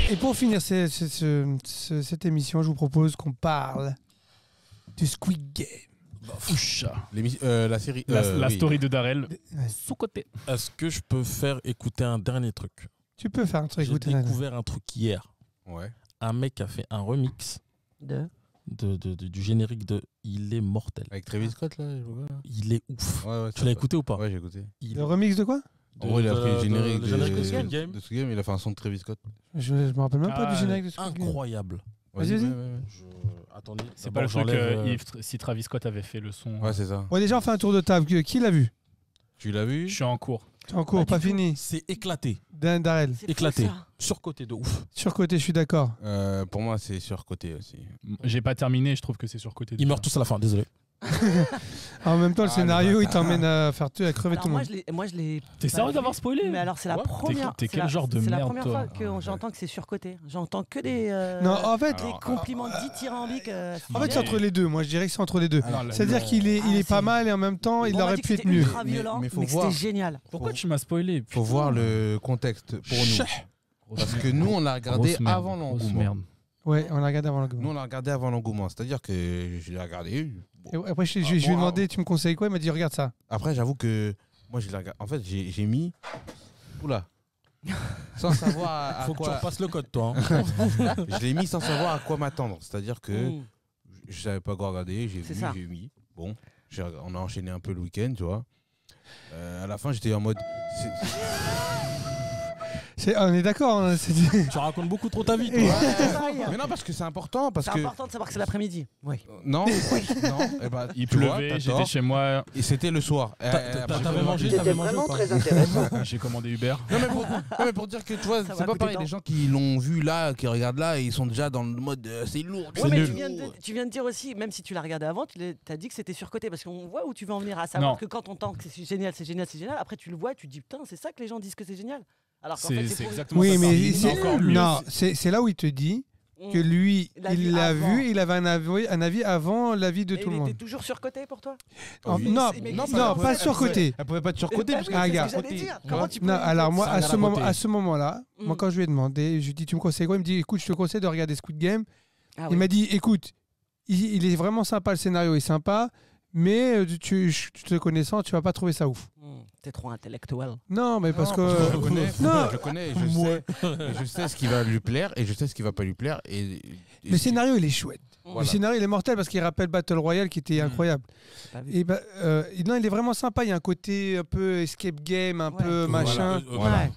Et pour finir cette émission, je vous propose qu'on parle du Squid Game. La série. La oui. story de Darrell, sous-côté. Est-ce que je peux faire écouter un dernier truc? Tu peux faire un truc. J'ai découvert un truc hier. Ouais. Un mec a fait un remix du générique de Il est mortel. Avec Travis Scott, là. Il est ouf. Ouais, Tu l'as écouté ou pas? Ouais, j'ai écouté. Le remix de quoi? En gros, il a pris le générique de Squid Game. de Squid Game, il a fait un son de Travis Scott. Je me rappelle même pas du générique de Squid Game. Incroyable. Vas-y. Attendez. C'est pas le truc si Travis Scott avait fait le son. Ouais, c'est ça. Ouais, déjà, on fait un tour de table. Qui l'a vu? Tu l'as vu? Je suis en cours. En cours, pas fini. C'est éclaté. Darrell. Éclaté. Surcoté de ouf. Surcoté, je suis d'accord. Pour moi, c'est surcoté aussi. J'ai pas terminé, je trouve que c'est surcoté. Ils meurent tous à la fin, désolé. En même temps, le scénario, le il t'emmène à crever Alors tout le monde. moi, je l'ai. T'es sérieux d'avoir spoilé? Mais alors, c'est la Ouais. première. T'es quel genre de C'est la merde, première toi? fois que j'entends que c'est surcoté. J'entends que des. Non, en fait, des compliments dithyrambiques. en fait, c'est entre les deux. Moi, je dirais que c'est entre les deux. Alors, C'est-à-dire qu'il est pas mal et en même temps, il aurait pu être mieux. Ultra violent, Mais faut mais voir. c'était génial. Pourquoi tu m'as spoilé? Faut voir le contexte pour nous. Parce que nous, on l'a regardé avant l'engouement. Ouais, on l'a regardé avant Nous, l'engouement. on l'a regardé avant l'engouement. C'est-à-dire que je l'ai regardé. Et après, je lui ai demandé, tu me conseilles quoi? Il m'a dit, regarde ça. Après, j'avoue que moi, je l'ai regardé. En fait, j'ai mis. Oula. Sans savoir à Faut que tu quoi. repasses le code, toi. Hein. Je l'ai mis sans savoir à quoi m'attendre. C'est-à-dire que Mm. je savais pas quoi regarder. C'est ça. J'ai mis. Bon, on a enchaîné un peu le week-end, tu vois. À la fin, j'étais en mode. On est d'accord. Hein, Tu racontes beaucoup trop ta vie, toi. Mais non, parce que c'est important. Parce C'est que. important de savoir que c'est l'après-midi. Oui. Non, non. Eh ben, Il tu vois, pleuvait, t'as j'étais tort. chez moi, Et c'était le soir. T'avais mangé, C'était vraiment très intéressant. j'ai commandé Uber. Non mais pour dire que tu vois, Ça c'est va pas coûter pareil. tant. Les gens qui l'ont vu là, qui regardent là, et ils sont déjà dans le mode c'est lourd. Ouais, mais tu viens de dire aussi, même si tu l'as regardé avant, tu as dit que c'était surcoté. Parce qu'on voit où tu veux en venir, à savoir Non. que quand on entend que c'est génial, c'est génial, c'est génial, après tu le vois et tu te dis putain, c'est ça que les gens disent que c'est génial. Alors qu'en fait, C'est pour- exactement Oui, ça. mais C'est encore mieux. non, c'est là où il te dit Mm. que lui, Il l'a il vu l'a avant. vu, il avait un avis avant l'avis de Et tout le il monde. était toujours surcoté pour toi? Oui. Non, Mais non, qu'est-ce non, que- pas surcoté. Elle pouvait pas te surcoter parce Oui, que Ah, c'est gars. ce que j'allais dire. Comment tu peux Non, alors moi, C'est à un ce raboté. moment-là, moi, Mm. quand je lui ai demandé, je lui ai dit, tu me conseilles quoi? Il me dit, écoute, je te conseille de regarder Squid Game. Ah Il oui. m'a dit, écoute, il est vraiment sympa, le scénario est sympa, mais tu te connaissant, tu vas pas trouver ça ouf. T'es trop intellectuel. Non, mais parce Non, que. je le connais, Non. je le connais, je sais ce qui va lui plaire et je sais ce qui va pas lui plaire. Et Le scénario, il est chouette. Voilà. Le scénario, il est mortel parce qu'il rappelle Battle Royale qui était incroyable. J'ai pas vu. Et non, il est vraiment sympa. Il y a un côté un peu escape game, un Ouais. peu machin. Voilà. Ouais.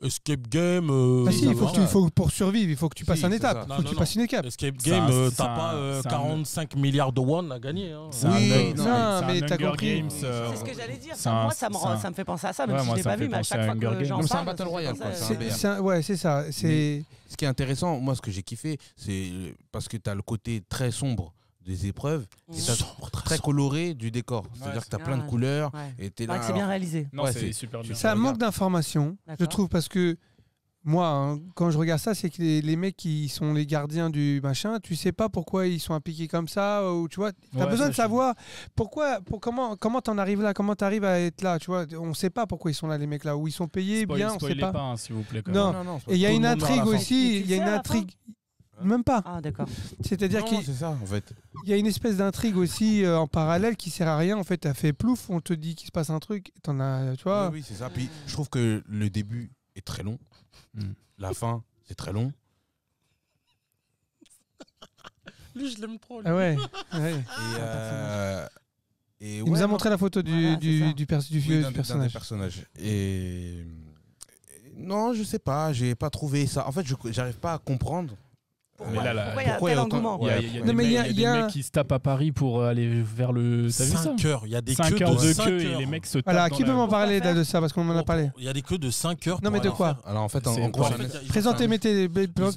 Escape game. Ah si, ça il faut va. que faut pour survivre, il faut que tu passes Si, une c'est étape. ça. Il Non, faut que non, tu non. passes une étape. Escape C'est game, un- t'as pas c'est un- 45 milliards de won à gagner. Hein. C'est un Oui, Hunger- non, non, mais c'est un t'as Hunger compris. Games, C'est ce que j'allais dire. c'est un- Moi, c'est un- ça me fait penser à ça, même Ouais, si moi, je l'ai ça pas me vu, fait mais à penser chaque à fois Hunger que Games. j'en Non, mais c'est un parle, Battle ça me fait Royale, penser quoi, à- c'est un BR. C'est ça. C'est Ce qui est intéressant, moi, ce que j'ai kiffé, c'est parce que tu as le côté très sombre des épreuves et t'as très coloré du décor. C'est-à-dire que tu as plein de Ah, couleurs ouais. et tu es Il paraît là. que c'est bien réalisé. Non, Ouais, c'est c'est- super bien. c'est un manque d'information, je D'accord. trouve, parce que moi, hein, quand je regarde ça, c'est que les mecs qui sont les gardiens du machin, tu sais pas pourquoi ils sont impliqués comme ça, ou tu vois, t'as Ouais, besoin ça, de savoir comment t'en arrives là, comment t'arrives à être là, tu vois. On sait pas pourquoi ils sont là, les mecs là, où ils sont payés bien, on sait Spoilez pas. pas, hein, s'il vous plaît. quand Non. même. Et il y a tout une le monde meurt à la intrigue fin. aussi, Et tu il y a le une sais à la intrigue. Même pas. Ah, d'accord. C'est-à-dire Non, qu'il c'est ça, en fait. y a une espèce d'intrigue aussi en parallèle qui sert à rien. En fait, t'as fait plouf, on te dit qu'il se passe un truc, t'en as, tu vois. Oui, oui, c'est ça. Puis je trouve que le début est très long. Mm. La fin, c'est très long. Lui, je l'aime trop. lui. Ah ouais. ouais. Et Il nous a montré la photo Voilà, c'est ça. du oui, d'un des personnage. personnages. Et non, je sais pas, j'ai pas trouvé ça. En fait, j'arrive pas à comprendre. Mais là, Pourquoi il y a un pourquoi il y tel a autant- engouement? Il y a, Ouais. il y a Non, des mais mecs, il y a- il il y y a a des un- mecs qui se tapent à Paris pour aller vers le. T'as vu ça 5 heures. Il y a des 5 queues heures de de 5 queue et heures. les mecs se tapent. Voilà, dans qui peut la- m'en parler faire de ça parce qu'on m'en a parlé. Il y a des queues de 5 heures. Non, mais pour de aller quoi faire. Alors en fait, C'est en gros, quoi, En fait, ils ont Présentez, fait un- mettez,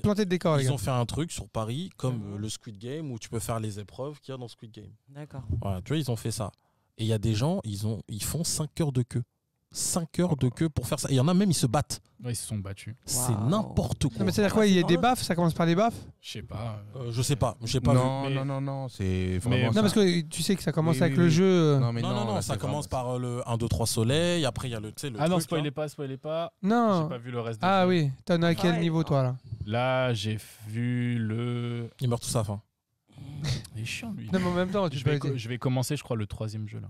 plantez le décor, les Ils gars. ont fait un truc sur Paris, comme le Squid Game, où tu peux faire les épreuves qu'il y a dans Squid Game. D'accord. Voilà, tu vois, ils ont fait ça. Et il y a des gens, ils font 5 heures de queue. 5 heures de queue pour faire ça. Et il y en a même, ils se battent. Ouais, ils se sont battus. C'est Waouh. n'importe quoi. Non, mais c'est-à-dire quoi? Il y a des baffes, ça commence par les baffes? Je sais pas. Je sais pas, j'ai pas vu. Non, mais- non, c'est mais- vraiment Non, ça. parce que tu sais que ça commence Oui, avec oui, le oui. jeu. Non, mais Non, là, ça c'est commence vraiment- par le 1, 2, 3 soleil. Après, il y a le, tu sais, le Ah non, truc, spoilez là. pas. Non. J'ai pas vu le reste. des Ah films. oui, t'en as à quel ouais. niveau toi là? Là, j'ai vu le. Ils meurent tous à la fin. Il est chiant lui. Non, mais en même temps, tu Je peux. vais commencer, je crois, le 3e jeu là.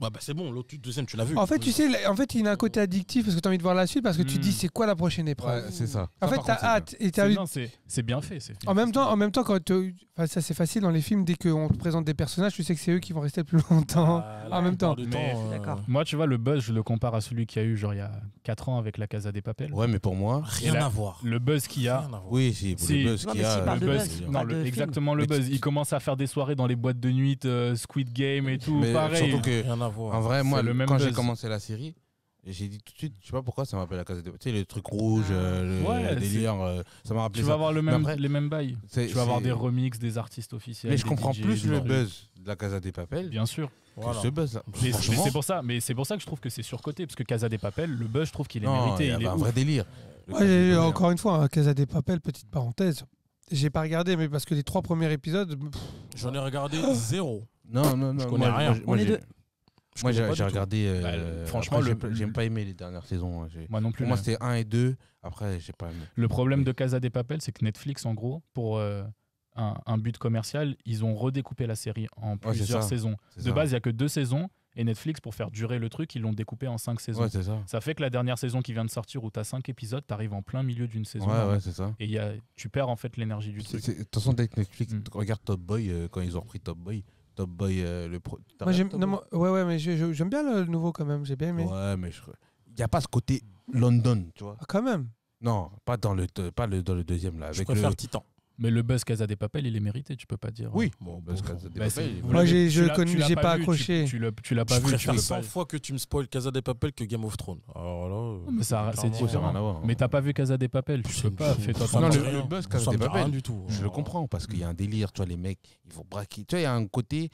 Ouais, bah c'est bon, l'autre deuxième, tu l'as vu. En fait, tu sais, il a un côté addictif parce que t'as envie de voir la suite parce que tu te dis Mm. c'est quoi la prochaine épreuve. Ouais, c'est ça. En Ça, fait, par t'as contre, c'est hâte et t'as envie. Non, c'est bien fait. En même temps, quand enfin, ça c'est facile dans les films, dès qu'on te présente des personnages, tu sais que c'est eux qui vont rester le plus longtemps. Là, en même on temps. parle de Mais- D'accord. Moi, tu vois, le buzz, je le compare à celui qu'il y a eu genre il y a 4 ans avec la Casa des Papel. Ouais, mais pour moi, Rien Et là, à voir. Le buzz qu'il y a. Rien à voir. oui, c'est pour Si. le buzz Non, qu'il y mais a. s'il parle Le de buzz, buzz, non, pas de film. exactement le Mais buzz. tu- Il commence à faire des soirées dans les boîtes de nuit, Squid Game et tout. Mais Pareil. surtout que, Rien à voir. en vrai, moi, C'est le même quand j'ai buzz. commencé la série, j'ai dit tout de suite, je sais pas pourquoi ça m'appelle la Casa des Papel. Tu sais, le truc rouge, Ouais, le délire, ça m'a rappelé Tu ça. vas avoir Mais après, les mêmes bails. c'est- Tu vas avoir c'est- des remixes, des artistes officiels. Mais je des comprends DJ, plus des le trucs. buzz de la Casa des Papel Bien sûr. que Voilà. ce buzz là. Mais Franchement, c'est pour ça que je trouve que c'est surcoté. Parce que Casa des Papel, le buzz, je trouve qu'il est non, mérité. il y Il est avait un ouf. vrai délire. Le Ouais, Casa des Papel, encore une fois, Casa des Papel, petite parenthèse. J'ai pas regardé, mais parce que les 3 premiers épisodes. J'en ai regardé 0. Non, non, non. Je connais moi, rien. On est deux. Moi, connais pas j'ai du tout. regardé. Bah, franchement, après, j'aime pas aimé les dernières saisons. Hein. Moi non plus. Pour moi, là. c'était 1 et 2. Après, j'ai pas aimé. Le problème de Casa des Papel, c'est que Netflix, en gros, pour un but commercial, ils ont redécoupé la série en Ouais, c'est plusieurs ça. saisons. C'est De ça. base, il n'y a que 2 saisons. Et Netflix, pour faire durer le truc, ils l'ont découpé en 5 saisons. Ouais, c'est ça. Ça fait que la dernière saison qui vient de sortir, où tu as 5 épisodes, tu arrives en plein milieu d'une saison. Ouais, ouais, c'est ça. Et tu perds en fait l'énergie du truc. De toute façon, dès que Netflix Mm. regarde Top Boy, quand ils ont repris Top Boy, le pro. T'as Moi, regardé j'aime, Top non, Boy ouais, mais j'aime bien le nouveau quand même. J'ai bien aimé. Ouais, mais il n'y a pas ce côté London, tu vois. Ah, quand même. Non, pas dans le deuxième là. Je Avec préfère le... Titan. Mais le buzz Casa des Papel, il est mérité, tu peux pas dire. Oui, Bon, parce bon, que ça Bah, dépend, c'est- il- vous Moi, l'avez- je tu l'as- connais- tu l'as j'ai pas vu, accroché. Tu l'as pas Je vu. tu préfère peux 100 pas- fois que tu me spoil Casa des Papel que Game of Thrones. Alors là, Mais ça, c'est clairement, ça n'a différent. rien à voir. Mais t'as pas vu Casa des Papel, tu peux pas. Fais-toi ça Non, me ton dit le- rien. le buzz Ça Casa me des dit Papel, rien du tout. Je le comprends parce qu'il y a un délire, tu vois, les mecs, ils vont braquer. Tu vois, il y a un côté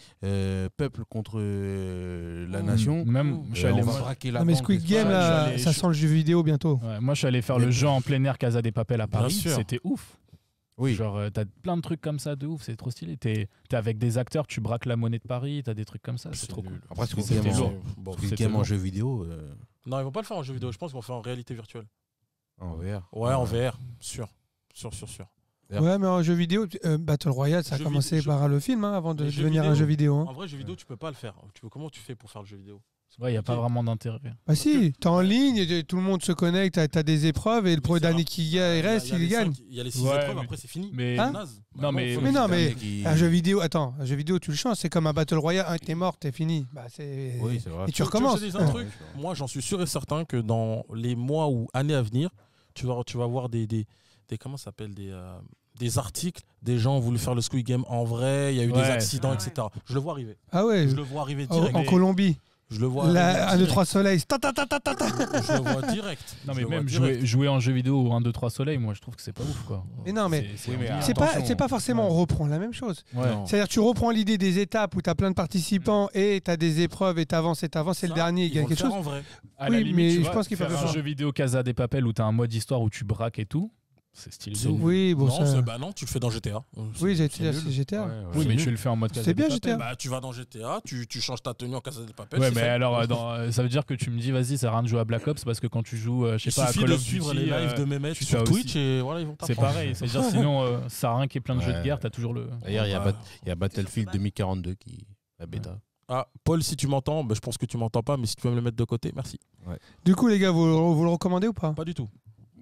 peuple contre la nation. Même, je suis On allé va moi- braquer la Non, mais banque, Squid et Game, ça. là, j'allais- ça sent le jeu vidéo bientôt. Ouais, moi, je suis allé faire Mais- le jeu en plein air Casa des Papel à Bien Paris. sûr. C'était ouf. Oui, Genre, t'as plein de trucs comme ça de ouf, c'est trop stylé. T'es avec des acteurs, tu braques la monnaie de Paris, t'as des trucs comme ça, c'est trop cool. Après, Squid C'était Game, lourd. Bon, Squid c'était Game en lourd. jeu vidéo, non, ils vont pas le faire en jeu vidéo. Je pense qu'ils vont le faire en réalité virtuelle. en VR. Ouais, en VR. Sûr. Sûr. D'ailleurs- Ouais, mais en jeu vidéo, Battle Royale, ça a Jeu commencé vidéo- par le film avant de Les jeux devenir un vidéo- jeu vidéo. hein. En vrai, jeu vidéo, tu peux pas le faire. Comment tu fais pour faire le jeu vidéo? Ouais, il n'y a pas vraiment d'intérêt. Bah si, t'es en ligne, tout le monde se connecte, t'as des épreuves et le pro Mais ça dernier va. qui reste, il gagne. Il y a les 6 Ouais, épreuves, mais- après c'est fini. mais- Hein Naze. Non, mais- Mais non, mais qui- un jeu vidéo, attends, un jeu vidéo, tu le changes, c'est comme un Battle Royale, t'es mort, t'es fini. Bah, c'est... Oui, c'est vrai. Et tu Tu veux recommences. que je te dise un truc Moi, j'en suis sûr et certain que dans les mois ou années à venir, tu vas voir des comment ça s'appelle des articles, des gens ont voulu faire le Squid Game en vrai, il y a eu des Ouais. accidents, Ah etc. Je le vois arriver. Ah ouais, Je le vois arriver en direct. Colombie, Je le vois la, arriver 1, 2, direct. 3 soleils, ta ta ta ta ta ta. Je le vois direct. Non, Je mais le vois même direct. jouer en jeu vidéo au 1, 2, 3 soleil, moi je trouve que c'est pas ouf quoi. Mais non, mais- C'est- Oui, mais ennuyant. C'est pas forcément Ouais. reprendre la même chose. Ouais. Non. C'est-à-dire tu reprends l'idée des étapes où tu as plein de participants et tu as des épreuves et t'avances, et le Ça, dernier, il ils gagne vont le quelque faire chose. en vrai. À la Oui, limite, mais tu je vois, pense qu'il faut faire le un faire. jeu vidéo Casa des Papel où t'as un mode histoire où tu braques et tout, c'est stylé. de ouf. Oui, bon, non, ça... bah non, tu le fais dans GTA. Oui, j'ai c'est dit, nul. c'est GTA. Oui, mais nul. tu le fais en mode Casa C'est des bien, Papel. GTA. Bah, tu vas dans GTA, tu changes ta tenue en Casa del Papel. Ouais, c'est mais fait. alors, ça veut dire que tu me dis, vas-y, ça sert à rien de jouer à Black Ops parce que quand tu joues, je Il sais pas, à suffit Call de of suivre Duty, les lives de mes mecs tu sur fais Twitch aussi. et voilà, ils vont c'est t'apprendre. pareil. C'est-à-dire, sinon, ça sert à rien qu'il y ait plein de jeux de Ouais. guerre, t'as toujours le. D'ailleurs, il y a Ouais. il y a Battlefield 2042 qui la bêta. Ah, Paul, si tu m'entends, bah, je pense que tu m'entends pas, mais si tu peux me le mettre de côté, merci. Du coup, les gars, vous le recommandez ou pas? Pas du tout.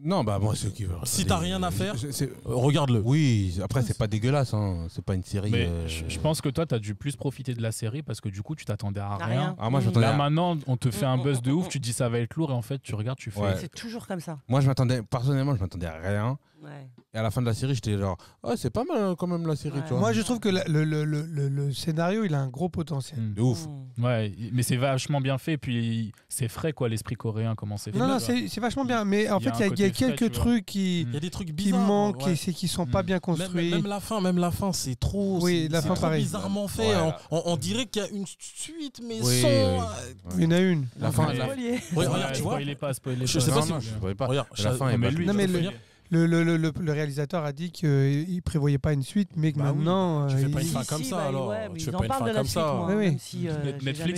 Non, bah moi, ceux qui veulent. Si t'as rien à faire, c'est- regarde-le. Oui, après, c'est pas dégueulasse, hein. C'est pas une série. Mais je pense que toi, t'as dû plus profiter de la série parce que du coup, tu t'attendais à rien. Ah, moi, je m'attendais Là à- maintenant, on te fait un buzz de ouf, tu te dis ça va être lourd et en fait, tu regardes, tu fais. Ouais. C'est toujours comme ça. Moi, personnellement, je m'attendais à rien. Ouais. Et à la fin de la série, j'étais genre, oh, c'est pas mal quand même la série, Ouais. tu vois. Moi, je trouve que le scénario, il a un gros potentiel. De ouf. Ouais, mais c'est vachement bien fait. Puis c'est frais, quoi, l'esprit coréen, comment c'est fait. Non, tu vois. c'est vachement bien. Mais en Il y a fait, un il y a côté frais, quelques tu vois. trucs qui Il y a des trucs qui bizarres. manquent ouais. et qui sont pas bien construits. Même la fin, c'est trop. Oui, c'est- la c'est fin, trop pareil. bizarrement fait. Ouais. On dirait qu'il y a une suite, mais Oui, sans. oui. Il y en a une. La fin, Ouais. la... Spoilier. Ouais, regarde, tu vois. Spoilez pas. Je sais pas si Non, vous- je savais pas. Regarde, La fin est mais pas lui, Non, mais je peux le- finir Le réalisateur a dit qu'il prévoyait pas une suite, mais que Bah oui, maintenant. tu fais pas une il- fin comme ça, bah, alors. ouais, mais Tu ils fais en pas une parlent fin de la comme suite, ça. moi, Oui, oui. même si, j'ai Netflix, jamais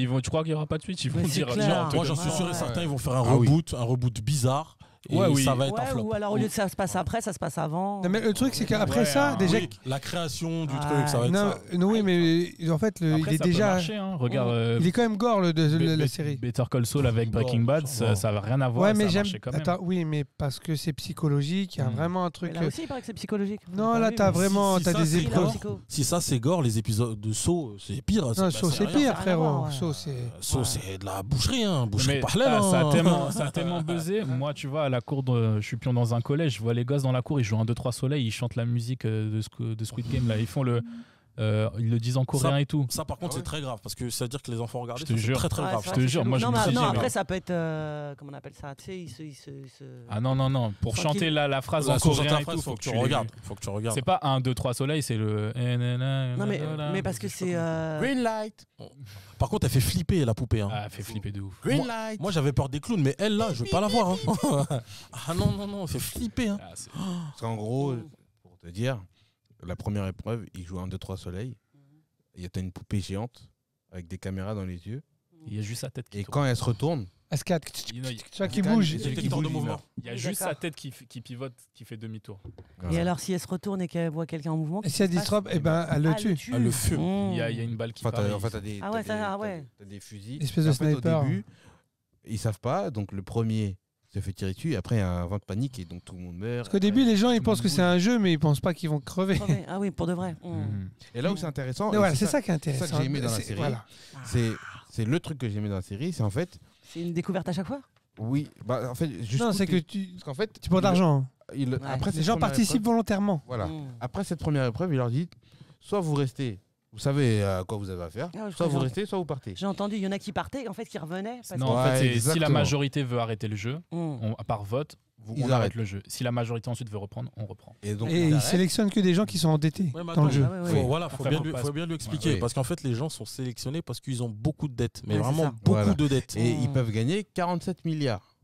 vu. tu crois qu'il n'y aura pas de suite? Ils vont Mais dire, c'est clair. on te Moi, j'en donne- suis sûr et Ouais. certain, ils vont faire un Ah oui. reboot bizarre. Et Ouais, oui. ça va être un Ouais, flop. ou alors au lieu de ça se passe après, ça se passe avant. Non, mais le truc, c'est qu'après Ouais, ça, hein. déjà. Oui, la création du Ouais. truc, ça va être Non, ça. non, oui, mais en fait, Après, il est ça peut déjà. marcher, hein. Regarde. Il est quand même gore, la Be- série. Better Call Saul avec Breaking Bon, Bad, ça va. ça n'a rien à voir. Ouais, et mais ça a j'aime. marché quand même. Attends, oui, mais parce que c'est psychologique, il y a Mm. vraiment un Mais truc. là aussi, il paraît que c'est psychologique. Non, J'ai là, pas vu, t'as mais- vraiment. si T'as ça, des c'est Thriller épreuves. psycho. Si ça, c'est gore, les épisodes de Saw, c'est pire. Non, ça, Saw, c'est rien. pire, Ça a rien à frérot. voir, ouais. Saw, c'est. Saw, Ouais. c'est de la boucherie, hein. Boucherie Mais parallèle. ça hein. a tellement buzzé. Moi, tu vois, à la cour, je suis pion dans un collège, je vois les gosses dans la cour, ils jouent un 2-3 soleil, ils chantent la musique de Squid Game. Là. Ils font ils le disent en coréen et tout. Ça, par contre, c'est très grave parce que ça veut dire que les enfants regardent. Je te jure. C'est très Ouais, grave. c'est je vrai te que jure, c'est moi, chelou. je me suis Non, dit, après, mais- ça peut être. Comment on appelle ça? Tu sais, il se. Ah non. Pour Tranquille. chanter la phrase La en source coréen et interface, tout, faut que tu les- regardes. Faut que tu regardes. C'est pas 1, 2, 3 soleil, c'est le. Non, mais parce que c'est. Green light. Par contre, elle fait flipper la poupée. Hein. Ah, elle fait flipper de ouf. Green light. Moi, j'avais peur des clowns, mais elle là, je veux pas la voir. Hein. Ah non, elle fait flipper. Hein. Ah, c'est- Parce qu'en gros, pour te dire, la première épreuve, il joue un 2-3 soleil. T'as une poupée géante avec des caméras dans les yeux. Il y a juste sa tête qui Et tourne. quand elle se retourne, S4. Il y a- Tu vois qui Calme, bouge. et celui qui Détecteur de bouge, il mouvement. meurt. Il y a Oui, juste sa d'accord. tête qui pivote, qui fait demi-tour. Et Voilà. alors, si elle se retourne et qu'elle voit quelqu'un en mouvement. Et si elle disrobe, eh ben, elle le tue. Elle le fume. Il y a une balle qui Enfin, part. t'as des, Ah ouais, t'as des- ah t'as ouais. des- t'as des fusils. Espèce Et de en fait, sniper. Au début, ils savent pas, donc le premier se fait tirer dessus, et après il y a un vent de panique et donc tout le monde meurt. Parce qu'au début, les gens, ils tout le pensent monde que c'est bouge. un jeu, mais ils pensent pas qu'ils vont crever. Ah oui, pour de vrai. Mhm. Et là où c'est intéressant, Mais et voilà, c'est ça qui est c'est intéressant. ça que j'ai aimé dans la C'est- série. voilà. c'est le truc que j'ai aimé dans la série, c'est en fait, C'est une découverte à chaque fois. oui, bah en fait, juste Non, c'est que côté- tu parce qu'en fait, tu prends de l'argent. après Les cette gens première participent épreuve- volontairement. Voilà. Mm. Après cette première épreuve, il leur dit, soit vous restez, vous savez à quoi vous avez affaire, Ah, je soit vous comprends. restez, soit vous partez. J'ai entendu, il y en a qui partaient, en fait, qui revenaient. Parce Non, que- en fait, Ouais, c'est si la exactement. majorité veut arrêter le jeu, par vote, Ils on arrête arrêtent. le jeu. Si la majorité ensuite veut reprendre, on reprend. Et donc Et ils ils arrêtent. sélectionnent que des gens qui sont endettés Ouais, mais dans le attends, jeu. Ah ouais, ouais. Faut Après, faut bien lui expliquer. Ouais. Parce qu'en fait, les gens sont sélectionnés parce qu'ils ont beaucoup de dettes. Mais Ouais, c'est vraiment ça. beaucoup Voilà. de dettes. Et Mm. ils peuvent gagner 47 milliards.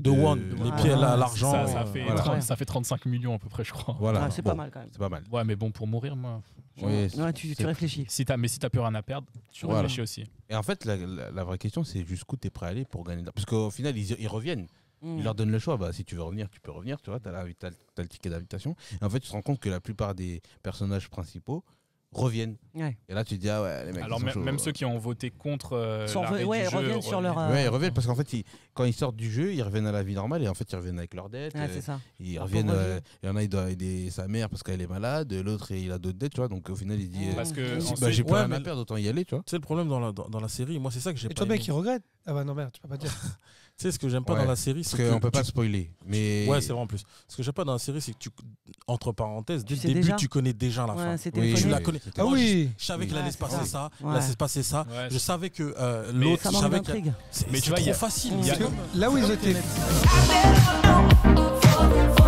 De won, les pieds, Ah, l'argent. Ça fait voilà. 35 millions à peu près, je crois. Voilà. Ah, c'est Bon, pas mal quand même. C'est pas mal. Ouais, mais bon, pour mourir, moi. Oui, Ouais, tu c'est- réfléchis. Mais si t'as plus rien à perdre, tu Voilà. réfléchis aussi. Et en fait, la vraie question, c'est jusqu'où tu es prêt à aller pour gagner. Parce qu'au final, ils reviennent. Mm. Ils leur donnent le choix. Bah, si tu veux revenir, tu peux revenir. Tu vois, t'as le ticket d'invitation. Et en fait, tu te rends compte que la plupart des personnages principaux reviennent. Ouais. Et là, tu te dis, ah ouais, les mecs. Alors, ils sont chauds. même ceux qui ont voté contre Sont l'arrêt ouais, du ils jeu, reviennent sur leur. Ouais, ils reviennent parce qu'en fait, quand ils sortent du jeu, ils reviennent à la vie normale et en fait, ils reviennent avec leurs dettes. Ouais, c'est ça. Ils Leur reviennent. pauvre vie. Il y en a, il doit aider sa mère parce qu'elle est malade. L'autre, il a d'autres dettes, tu vois. Donc, au final, il se dit, Parce que Bah, ensuite- bah, j'ai plus ouais, rien mais- à perdre, autant y aller, tu vois. Tu sais, le problème dans la série, moi, c'est ça que j'ai Et pas toi, aimé. mec, il regrette. Ah bah non, merde, tu peux pas dire. Tu sais, ce que j'aime pas Ouais. dans la série, Parce c'est que. qu'on peut pas spoiler. Mais Ouais, c'est vrai en plus. Ce que j'aime pas dans la série, c'est que entre parenthèses, dès Tu le sais début, déjà. tu connais déjà la fin. Ouais, c'est Oui, Tu téléphoné. la connais. c'était- Ah Moi, oui. Je savais qu'il Ouais, allait se c'est passer ça. ça, Ouais. il allait se passer ça. Ouais, Je savais que Mais l'autre, Ça je manque savais qu'il d'intrigue. Mais c'est tu vois, il y trop a- facile. il y a- C'est Parce comme- que là où ils étaient. I never know.